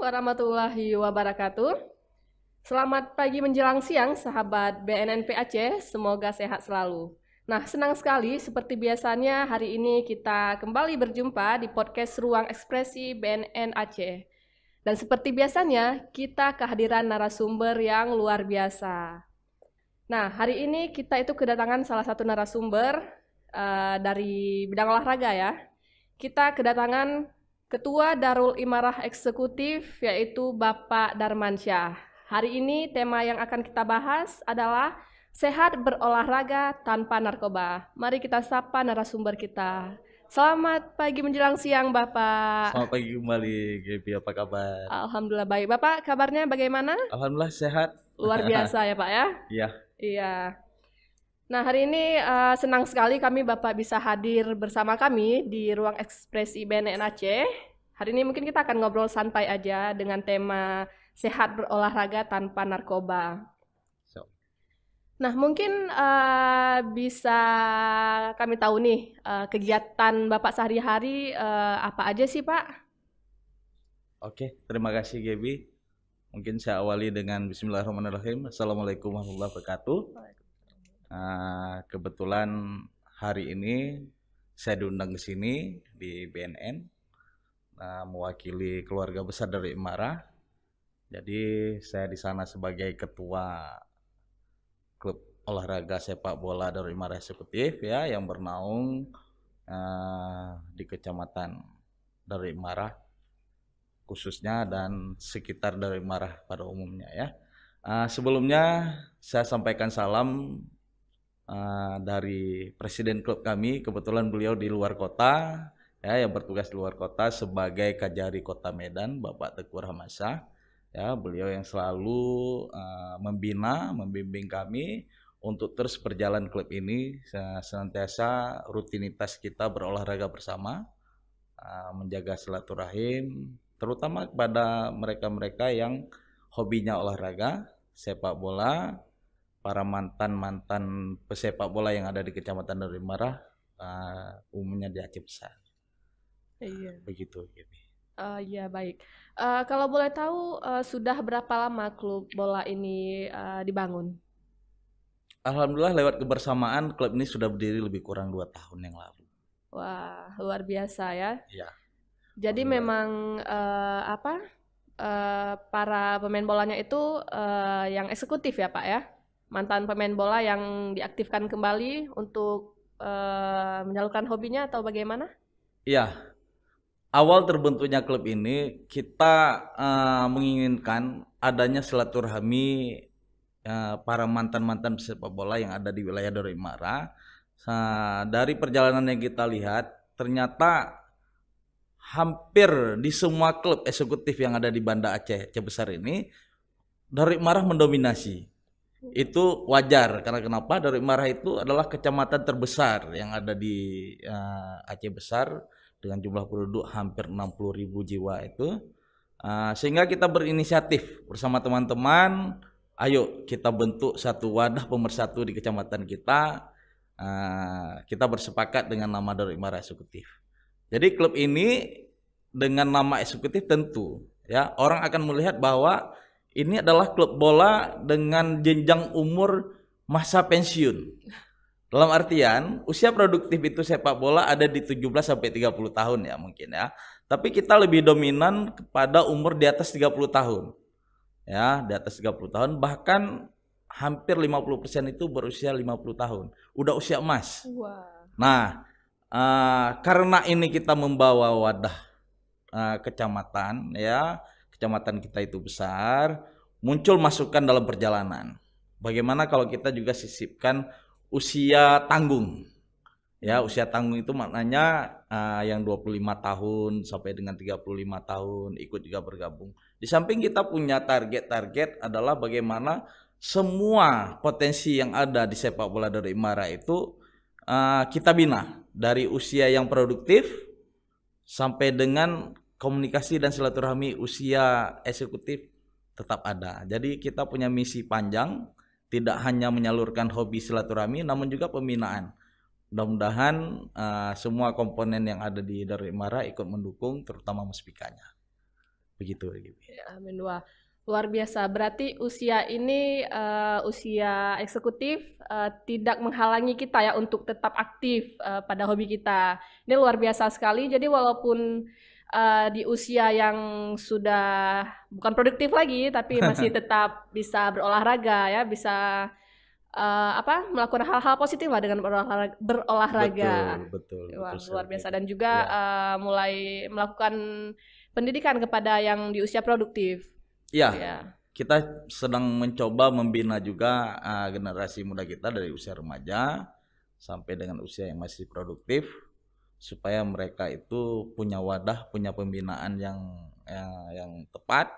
warahmatullahi wabarakatuh. Selamat pagi menjelang siang, sahabat BNNP Aceh. Semoga sehat selalu. Nah, senang sekali seperti biasanya hari ini kita kembali berjumpa di podcast Ruang Ekspresi BNN Aceh. Dan seperti biasanya, kita kehadiran narasumber yang luar biasa. Nah, hari ini kita itu kedatangan salah satu narasumber dari bidang olahraga ya. Kita kedatangan Ketua Darul Imarah Eksekutif yaitu Bapak Darmansyah. Hari ini tema yang akan kita bahas adalah sehat berolahraga tanpa narkoba. Mari kita sapa narasumber kita. Selamat pagi menjelang siang Bapak. Selamat pagi kembali, Gaby. Apa kabar? Alhamdulillah baik. Bapak kabarnya bagaimana? Alhamdulillah sehat. Luar biasa ya Pak ya? Iya. Iya. Nah, hari ini senang sekali kami Bapak bisa hadir bersama kami di Ruang Ekspresi BNN Aceh. Hari ini mungkin kita akan ngobrol santai aja dengan tema sehat berolahraga tanpa narkoba. Nah, mungkin bisa kami tahu nih kegiatan Bapak sehari-hari apa aja sih Pak? Oke, terima kasih Gaby. Mungkin saya awali dengan Bismillahirrahmanirrahim. Assalamualaikum warahmatullahi wabarakatuh. Kebetulan hari ini saya diundang ke sini di BNN mewakili keluarga besar dari Imarah. Jadi saya di sana sebagai ketua klub olahraga sepak bola dari Imarah Eksekutif ya yang bernaung di Kecamatan dari Imarah khususnya dan sekitar dari Imarah pada umumnya ya. Sebelumnya saya sampaikan salam dari presiden klub kami, kebetulan beliau di luar kota ya, yang bertugas di luar kota sebagai Kajari Kota Medan, Bapak Teguh Rahmansyah ya, beliau yang selalu membina, membimbing kami untuk terus berjalan klub ini, senantiasa rutinitas kita berolahraga bersama, menjaga silaturahim, terutama kepada mereka-mereka yang hobinya olahraga, sepak bola, para mantan pesepak bola yang ada di Kecamatan Darul Imarah, umumnya di Aceh Besar. Iya. Begitu, Gaby. Iya baik. Kalau boleh tahu sudah berapa lama klub bola ini dibangun? Alhamdulillah lewat kebersamaan klub ini sudah berdiri lebih kurang 2 tahun yang lalu. Wah, luar biasa ya. Ya. Jadi memang para pemain bolanya itu yang eksekutif ya Pak ya? Mantan pemain bola yang diaktifkan kembali untuk menyalurkan hobinya atau bagaimana? Iya, awal terbentuknya klub ini kita menginginkan adanya silaturahmi para mantan-mantan pesepak bola yang ada di wilayah Darul Imarah. Dari perjalanan yang kita lihat, ternyata hampir di semua klub eksekutif yang ada di Banda Aceh Besar ini, Darul Imarah mendominasi. Itu wajar karena kenapa? Darul Imarah itu adalah kecamatan terbesar yang ada di Aceh Besar dengan jumlah penduduk hampir 60.000 jiwa itu, sehingga kita berinisiatif bersama teman-teman, ayo kita bentuk satu wadah pemersatu di kecamatan kita. Kita bersepakat dengan nama Darul Imarah Eksekutif. Jadi klub ini dengan nama eksekutif tentu ya orang akan melihat bahwa ini adalah klub bola dengan jenjang umur masa pensiun. Dalam artian usia produktif itu sepak bola ada di 17 sampai 30 tahun ya mungkin ya. Tapi kita lebih dominan kepada umur di atas 30 tahun. Ya, di atas 30 tahun bahkan hampir 50% itu berusia 50 tahun. Udah usia emas. Wah. Nah, karena ini kita membawa wadah kecamatan ya. Kecamatan kita itu besar, muncul masukan dalam perjalanan. Bagaimana kalau kita juga sisipkan usia tanggung? Ya, usia tanggung itu maknanya yang 25 tahun sampai dengan 35 tahun ikut juga bergabung. Di samping kita punya target-target adalah bagaimana semua potensi yang ada di sepak bola Darul Imarah itu kita bina dari usia yang produktif sampai dengan komunikasi dan silaturahmi usia eksekutif tetap ada. Jadi kita punya misi panjang, tidak hanya menyalurkan hobi silaturahmi, namun juga pembinaan. Mudah-mudahan semua komponen yang ada di Darul Imarah ikut mendukung, terutama muspikanya. begitu. Ya, amin. Wah, luar biasa. Berarti usia ini usia eksekutif tidak menghalangi kita ya untuk tetap aktif pada hobi kita. Ini luar biasa sekali. Jadi walaupun di usia yang sudah bukan produktif lagi, tapi masih tetap bisa berolahraga ya, bisa melakukan hal-hal positif lah dengan berolahraga. Betul Wah, luar sekali. biasa. Dan juga Ya. mulai melakukan pendidikan kepada yang di usia produktif. Ya, Ya. kita sedang mencoba membina juga generasi muda kita dari usia remaja sampai dengan usia yang masih produktif, supaya mereka itu punya wadah, punya pembinaan yang tepat,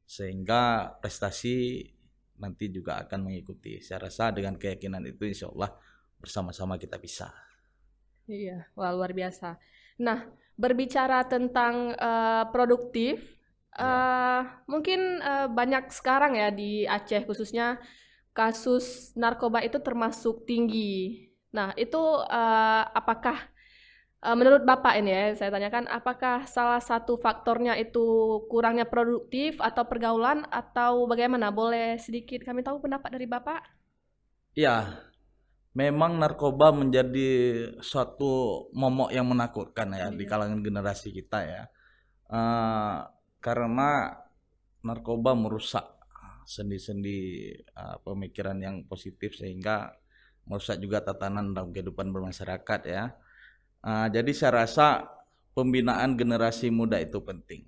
sehingga prestasi nanti juga akan mengikuti. Saya rasa dengan keyakinan itu insya Allah bersama-sama kita bisa. Iya, wah luar biasa. Nah, berbicara tentang produktif, mungkin banyak sekarang ya di Aceh khususnya kasus narkoba itu termasuk tinggi. Nah, itu apakah menurut Bapak ini ya, saya tanyakan, apakah salah satu faktornya itu kurangnya produktif atau pergaulan atau bagaimana? Boleh sedikit kami tahu pendapat dari Bapak? Ya, memang narkoba menjadi suatu momok yang menakutkan ya di kalangan generasi kita ya. Karena narkoba merusak sendi-sendi pemikiran yang positif, sehingga merusak juga tatanan dalam kehidupan bermasyarakat ya. Jadi saya rasa pembinaan generasi muda itu penting.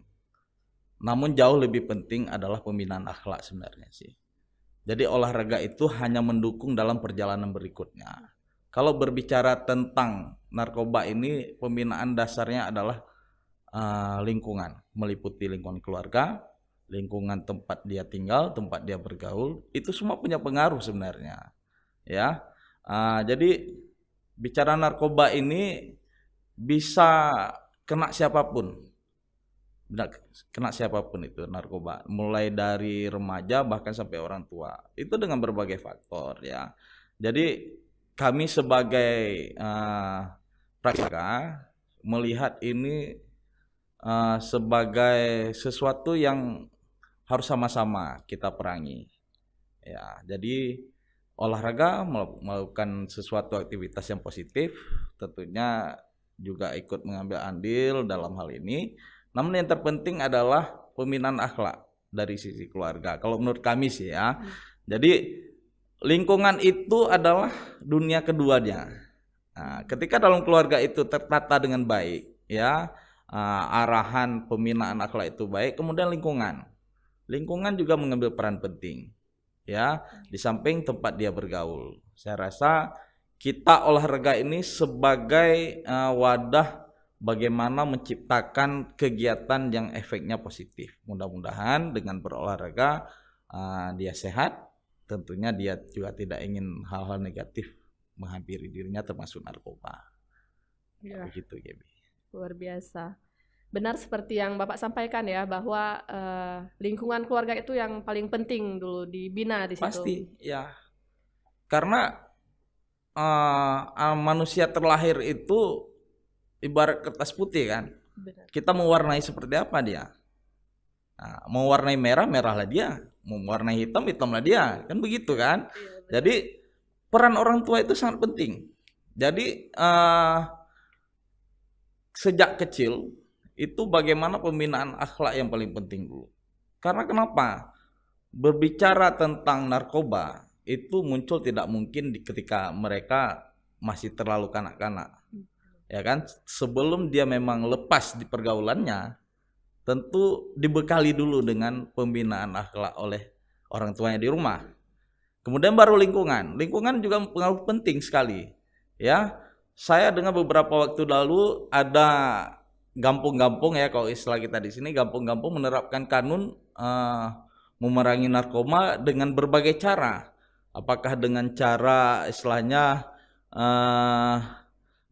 Namun jauh lebih penting adalah pembinaan akhlak sebenarnya sih. Jadi olahraga itu hanya mendukung dalam perjalanan berikutnya. Kalau berbicara tentang narkoba ini, pembinaan dasarnya adalah lingkungan, meliputi lingkungan keluarga, lingkungan tempat dia tinggal, tempat dia bergaul, itu semua punya pengaruh sebenarnya. Ya, jadi bicara narkoba ini bisa kena siapapun. Kena siapapun itu narkoba, mulai dari remaja bahkan sampai orang tua, itu dengan berbagai faktor ya. Jadi kami sebagai praktika melihat ini sebagai sesuatu yang harus sama-sama kita perangi ya. Jadi olahraga, melakukan sesuatu aktivitas yang positif, tentunya juga ikut mengambil andil dalam hal ini. Namun yang terpenting adalah pembinaan akhlak dari sisi keluarga. Kalau menurut kami sih ya. Jadi lingkungan itu adalah dunia keduanya. Nah, ketika dalam keluarga itu tertata dengan baik, ya, arahan pembinaan akhlak itu baik, kemudian lingkungan juga mengambil peran penting, ya, di samping tempat dia bergaul. Saya rasa kita olahraga ini sebagai wadah bagaimana menciptakan kegiatan yang efeknya positif. Mudah-mudahan dengan berolahraga dia sehat, tentunya dia juga tidak ingin hal-hal negatif menghampiri dirinya, termasuk narkoba. Ya. Begitu, Gaby. Luar biasa. Benar seperti yang Bapak sampaikan ya, bahwa lingkungan keluarga itu yang paling penting dulu dibina di situ. Pasti, ya. Karena manusia terlahir itu ibarat kertas putih kan. Benar. Kita mewarnai seperti apa dia? Nah, mau warnai merah, merahlah dia. Mau warnai hitam, hitamlah dia. Kan begitu kan? Iya, jadi peran orang tua itu sangat penting. Jadi sejak kecil itu bagaimana pembinaan akhlak yang paling penting dulu. Karena kenapa? Berbicara tentang narkoba itu muncul tidak mungkin ketika mereka masih terlalu kanak-kanak. Ya kan? Sebelum dia memang lepas di pergaulannya, tentu dibekali dulu dengan pembinaan akhlak oleh orang tuanya di rumah. Kemudian baru lingkungan. Lingkungan juga pengaruh penting sekali. Ya, saya dengar beberapa waktu lalu ada gampung-gampung ya, kalau istilah kita di sini, gampung-gampung menerapkan kanun memerangi narkoba dengan berbagai cara. Apakah dengan cara istilahnya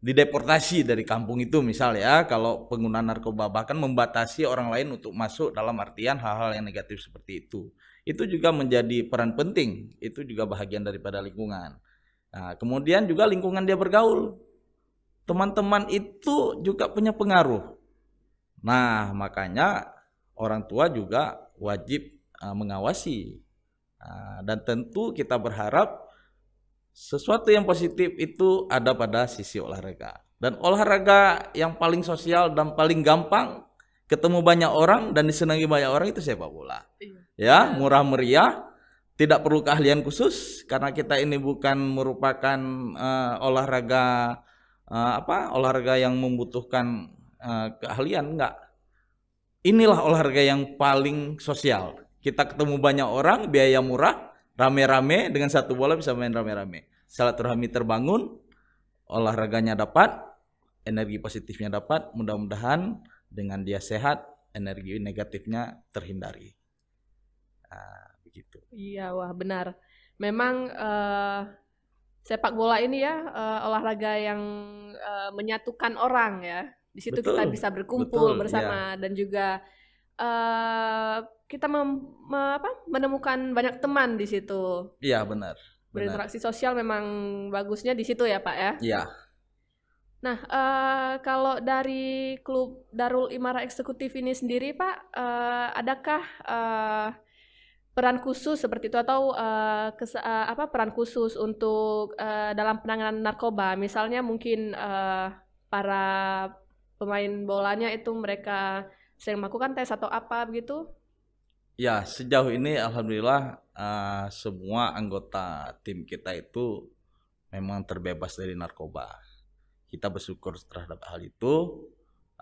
dideportasi dari kampung itu misalnya, kalau penggunaan narkoba, bahkan membatasi orang lain untuk masuk, dalam artian hal-hal yang negatif seperti itu. Itu juga menjadi peran penting, itu juga bahagian daripada lingkungan. Nah, kemudian juga lingkungan dia bergaul, teman-teman itu juga punya pengaruh. Nah, makanya orang tua juga wajib mengawasi. Dan tentu kita berharap sesuatu yang positif itu ada pada sisi olahraga. Dan olahraga yang paling sosial dan paling gampang ketemu banyak orang dan disenangi banyak orang itu sepak bola. Ya, murah meriah, tidak perlu keahlian khusus karena kita ini bukan merupakan olahraga olahraga yang membutuhkan keahlian, enggak. Inilah olahraga yang paling sosial. Kita ketemu banyak orang, biaya murah, rame-rame, dengan satu bola bisa main rame-rame. Silaturahmi terbangun, olahraganya dapat, energi positifnya dapat, mudah-mudahan dengan dia sehat, energi negatifnya terhindari. Nah, begitu. Iya, wah benar. Memang sepak bola ini ya olahraga yang menyatukan orang ya. Di situ kita bisa berkumpul bersama dan juga kita menemukan banyak teman di situ. Iya, benar. Berinteraksi sosial memang bagusnya di situ ya, Pak ya. Iya. Nah, kalau dari klub Darul Imarah Eksekutif ini sendiri, Pak, adakah peran khusus seperti itu atau peran khusus untuk dalam penanganan narkoba? Misalnya mungkin para pemain bolanya itu mereka sering melakukan tes atau apa begitu? Ya, sejauh ini alhamdulillah semua anggota tim kita itu memang terbebas dari narkoba. Kita bersyukur terhadap hal itu.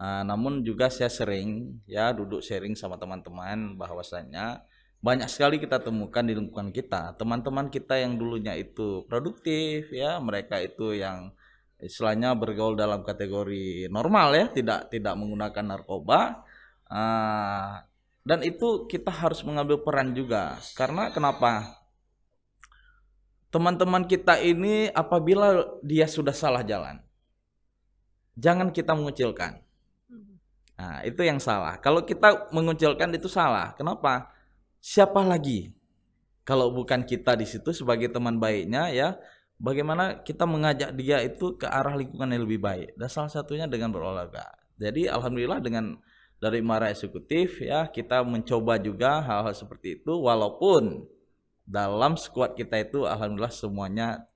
Namun juga saya sering ya duduk sharing sama teman-teman bahwasanya banyak sekali kita temukan di lingkungan kita, teman-teman kita yang dulunya itu produktif ya, mereka itu yang istilahnya bergaul dalam kategori normal ya, tidak menggunakan narkoba. Dan itu kita harus mengambil peran juga. Karena kenapa? Teman-teman kita ini apabila dia sudah salah jalan, jangan kita mengucilkan. Nah, itu yang salah. Kalau kita mengucilkan itu salah. Kenapa? Siapa lagi? Kalau bukan kita di situ sebagai teman baiknya ya, bagaimana kita mengajak dia itu ke arah lingkungan yang lebih baik. Dan salah satunya dengan berolahraga. Jadi alhamdulillah dengan dari Imarah Eksekutif ya kita mencoba juga hal-hal seperti itu, walaupun dalam skuad kita itu alhamdulillah semuanya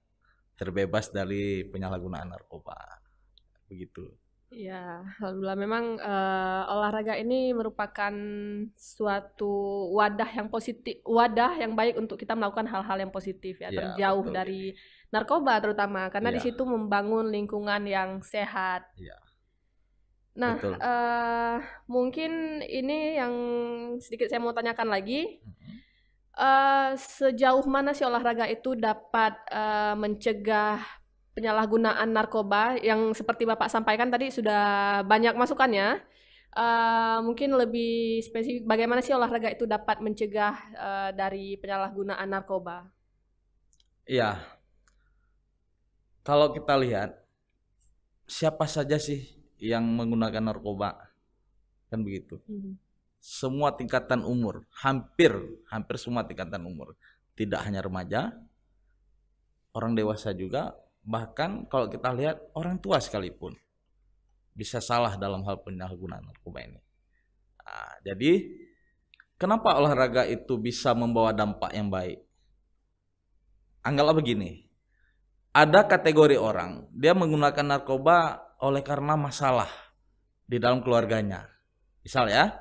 terbebas dari penyalahgunaan narkoba. Begitu. Ya, alhamdulillah memang olahraga ini merupakan suatu wadah yang positif, wadah yang baik untuk kita melakukan hal-hal yang positif ya, terjauh betul. Dari narkoba terutama karena di situ membangun lingkungan yang sehat. Ya. Nah, mungkin ini yang sedikit saya mau tanyakan lagi, sejauh mana sih olahraga itu dapat mencegah penyalahgunaan narkoba yang seperti Bapak sampaikan tadi sudah banyak masukannya. Mungkin lebih spesifik bagaimana sih olahraga itu dapat mencegah dari penyalahgunaan narkoba? Iya, kalau kita lihat siapa saja sih yang menggunakan narkoba, kan begitu. Semua tingkatan umur, hampir semua tingkatan umur, tidak hanya remaja, orang dewasa juga, bahkan kalau kita lihat orang tua sekalipun bisa salah dalam hal penyalahgunaan narkoba ini. Nah, jadi kenapa olahraga itu bisa membawa dampak yang baik? Anggaplah begini, ada kategori orang dia menggunakan narkoba oleh karena masalah di dalam keluarganya, misal ya,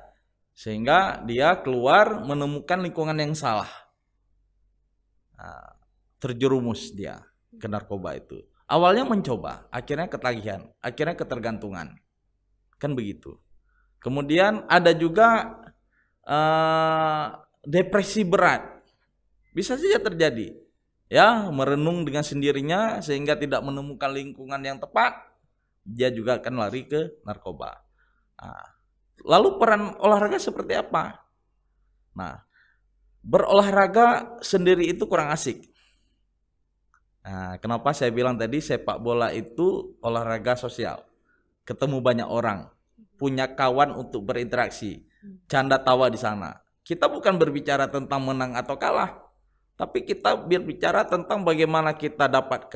sehingga dia keluar menemukan lingkungan yang salah, terjerumus dia ke narkoba itu. Awalnya mencoba, akhirnya ketagihan, akhirnya ketergantungan, kan begitu. Kemudian ada juga depresi berat, bisa saja terjadi, ya, merenung dengan sendirinya sehingga tidak menemukan lingkungan yang tepat. Dia juga akan lari ke narkoba. Nah, lalu peran olahraga seperti apa? Nah, berolahraga sendiri itu kurang asik. Nah, kenapa saya bilang tadi sepak bola itu olahraga sosial. Ketemu banyak orang, punya kawan untuk berinteraksi, canda tawa di sana. Kita bukan berbicara tentang menang atau kalah, tapi kita berbicara tentang bagaimana kita dapat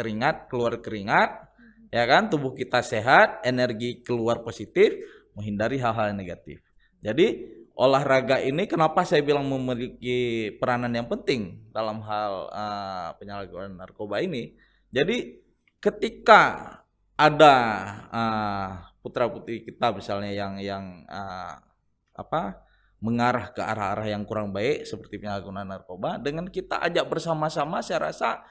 keluar keringat, ya kan, tubuh kita sehat, energi keluar positif, menghindari hal-hal negatif. Jadi olahraga ini kenapa saya bilang memiliki peranan yang penting dalam hal penyalahgunaan narkoba ini. Jadi ketika ada putra-putri kita misalnya yang mengarah ke arah-arah yang kurang baik seperti penyalahgunaan narkoba, dengan kita ajak bersama-sama, saya rasa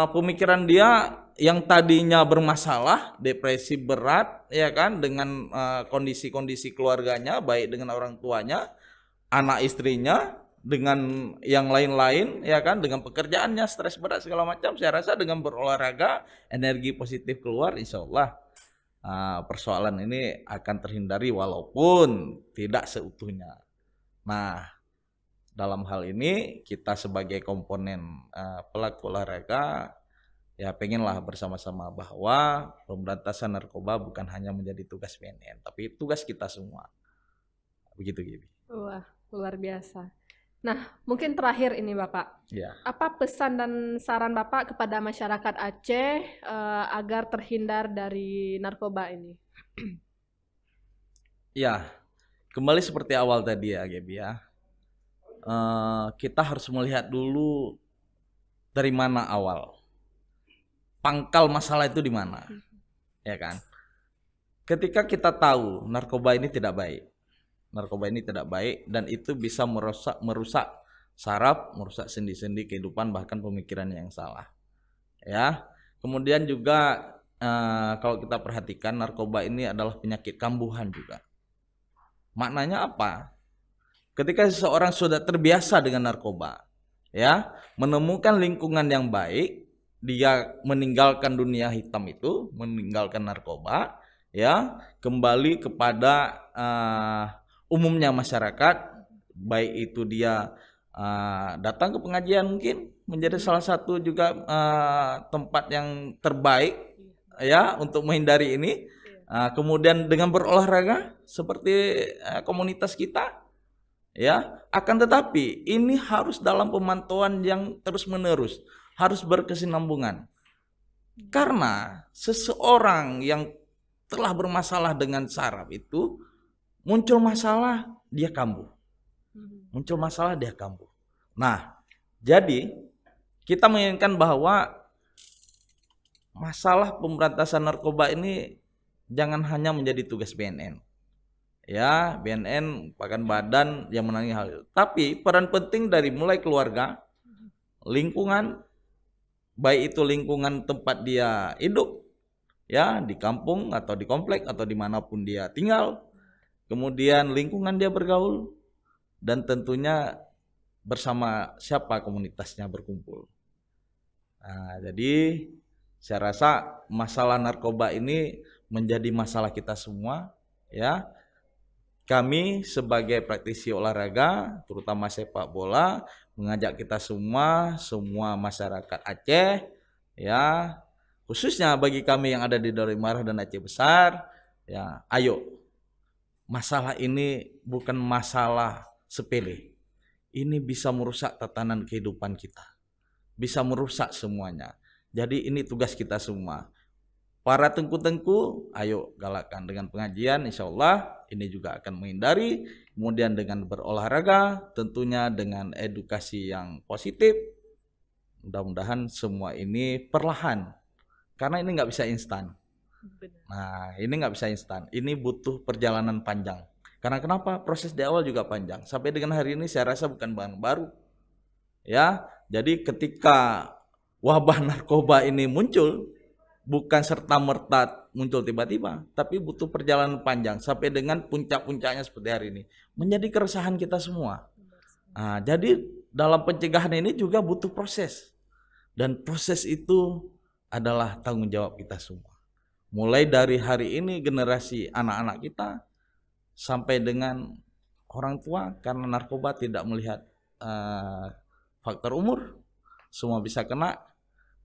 pemikiran dia yang tadinya bermasalah, depresi berat, ya kan, dengan kondisi-kondisi keluarganya, baik dengan orang tuanya, anak istrinya, dengan yang lain-lain, ya kan, dengan pekerjaannya, stres berat segala macam. Saya rasa dengan berolahraga, energi positif keluar, insya Allah persoalan ini akan terhindari walaupun tidak seutuhnya. Nah, dalam hal ini kita sebagai komponen pelaku olahraga ya pengenlah bersama-sama bahwa pemberantasan narkoba bukan hanya menjadi tugas BNN, tapi tugas kita semua. Begitu, Gibi. Wah, luar biasa. Nah, mungkin terakhir ini Bapak, Ya. apa pesan dan saran Bapak kepada masyarakat Aceh agar terhindar dari narkoba ini? Ya, kembali seperti awal tadi ya, Gibi ya. Kita harus melihat dulu dari mana awal. Pangkal masalah itu di mana, ya kan? Ketika kita tahu narkoba ini tidak baik, dan itu bisa merusak saraf, merusak sendi-sendi kehidupan, bahkan pemikiran yang salah. Ya, kemudian juga kalau kita perhatikan narkoba ini adalah penyakit kambuhan juga. Maknanya apa? Ketika seseorang sudah terbiasa dengan narkoba, ya, menemukan lingkungan yang baik, dia meninggalkan dunia hitam itu, meninggalkan narkoba, ya, kembali kepada umumnya masyarakat, baik itu dia datang ke pengajian mungkin menjadi salah satu juga tempat yang terbaik ya untuk menghindari ini. Kemudian dengan berolahraga seperti komunitas kita, ya, akan tetapi ini harus dalam pemantauan yang terus-menerus, harus berkesinambungan. Karena seseorang yang telah bermasalah dengan saraf itu muncul masalah dia kambuh. Muncul masalah dia kambuh. Nah, jadi kita menginginkan bahwa masalah pemberantasan narkoba ini jangan hanya menjadi tugas BNN. Ya, BNN merupakan badan yang menangani hal itu. Tapi peran penting dari mulai keluarga, lingkungan, baik itu lingkungan tempat dia hidup, ya, di kampung atau di komplek atau dimanapun dia tinggal, kemudian lingkungan dia bergaul, dan tentunya bersama siapa komunitasnya berkumpul. Nah, jadi saya rasa masalah narkoba ini menjadi masalah kita semua, ya. Kami sebagai praktisi olahraga, terutama sepak bola, mengajak kita semua masyarakat Aceh, ya, khususnya bagi kami yang ada di Darul Marah dan Aceh Besar, ya, ayo, masalah ini bukan masalah sepele. Ini bisa merusak tatanan kehidupan kita, bisa merusak semuanya. Jadi ini tugas kita semua. Para tengku-tengku, ayo galakkan dengan pengajian, insya Allah ini juga akan menghindari. Kemudian dengan berolahraga, tentunya dengan edukasi yang positif. Mudah-mudahan semua ini perlahan, karena ini nggak bisa instan. Nah, ini nggak bisa instan. Ini butuh perjalanan panjang. Karena kenapa? Proses di awal juga panjang. Sampai dengan hari ini saya rasa bukan bahan baru. Ya, jadi ketika wabah narkoba ini muncul, bukan serta-merta muncul tiba-tiba, tapi butuh perjalanan panjang sampai dengan puncak-puncaknya seperti hari ini. Menjadi keresahan kita semua. Nah, jadi dalam pencegahan ini juga butuh proses. Dan proses itu adalah tanggung jawab kita semua. Mulai dari hari ini generasi anak-anak kita sampai dengan orang tua, karena narkoba tidak melihat faktor umur, semua bisa kena.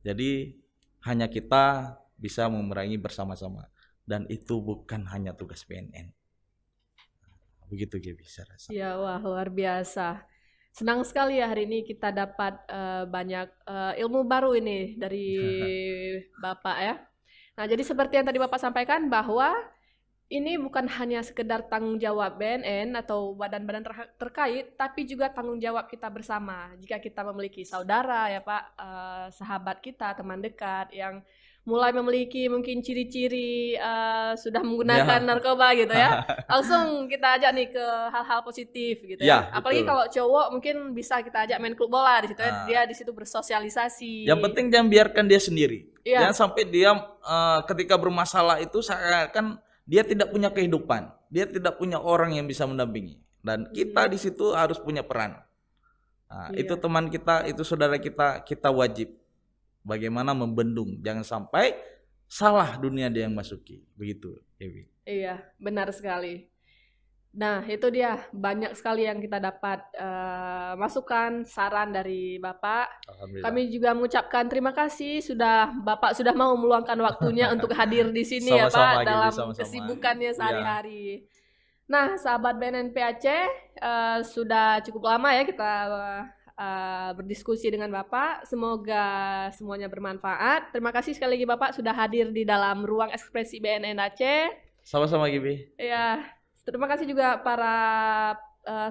Jadi hanya kita bisa memerangi bersama-sama, dan itu bukan hanya tugas BNN. Begitu Gibi, saya rasa. Ya, wah, luar biasa. Senang sekali ya hari ini kita dapat banyak ilmu baru ini dari Bapak ya. Nah, jadi seperti yang tadi Bapak sampaikan bahwa ini bukan hanya sekedar tanggung jawab BNN atau badan-badan terkait, tapi juga tanggung jawab kita bersama. Jika kita memiliki saudara ya Pak, sahabat kita, teman dekat yang mulai memiliki mungkin ciri-ciri sudah menggunakan Ya. narkoba gitu ya, langsung kita ajak nih ke hal-hal positif gitu ya. Ya, Apalagi betul. kalau cowok mungkin bisa kita ajak main klub bola di situ ya, dia Nah, di situ bersosialisasi. yang penting jangan biarkan dia sendiri. Iya, Jangan sampai dia ketika bermasalah itu seakan dia tidak punya kehidupan, dia tidak punya orang yang bisa mendampingi. Dan kita di situ harus punya peran. Nah, itu iya. teman kita, itu saudara kita, kita wajib bagaimana membendung. Jangan sampai salah dunia dia yang masuki. Begitu, Evi. Iya, benar sekali. Nah, itu dia banyak sekali yang kita dapat masukan, saran dari Bapak. Alhamdulillah. Kami juga mengucapkan terima kasih Bapak sudah mau meluangkan waktunya untuk hadir di sini ya Sama-sama, Pak Gibi, dalam sama-sama. kesibukannya Iya. sehari-hari. Nah, sahabat BNNP Aceh, sudah cukup lama ya kita berdiskusi dengan Bapak. Semoga semuanya bermanfaat. Terima kasih sekali lagi Bapak sudah hadir di dalam ruang ekspresi BNN Aceh. Sama-sama, Gibi. Ya, terima kasih juga para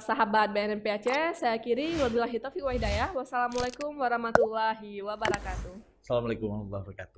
sahabat BNNP Aceh. Saya akhiri, wabillahi taufiq wa hidayah. Wassalamualaikum warahmatullahi wabarakatuh. Assalamualaikum warahmatullahi wabarakatuh.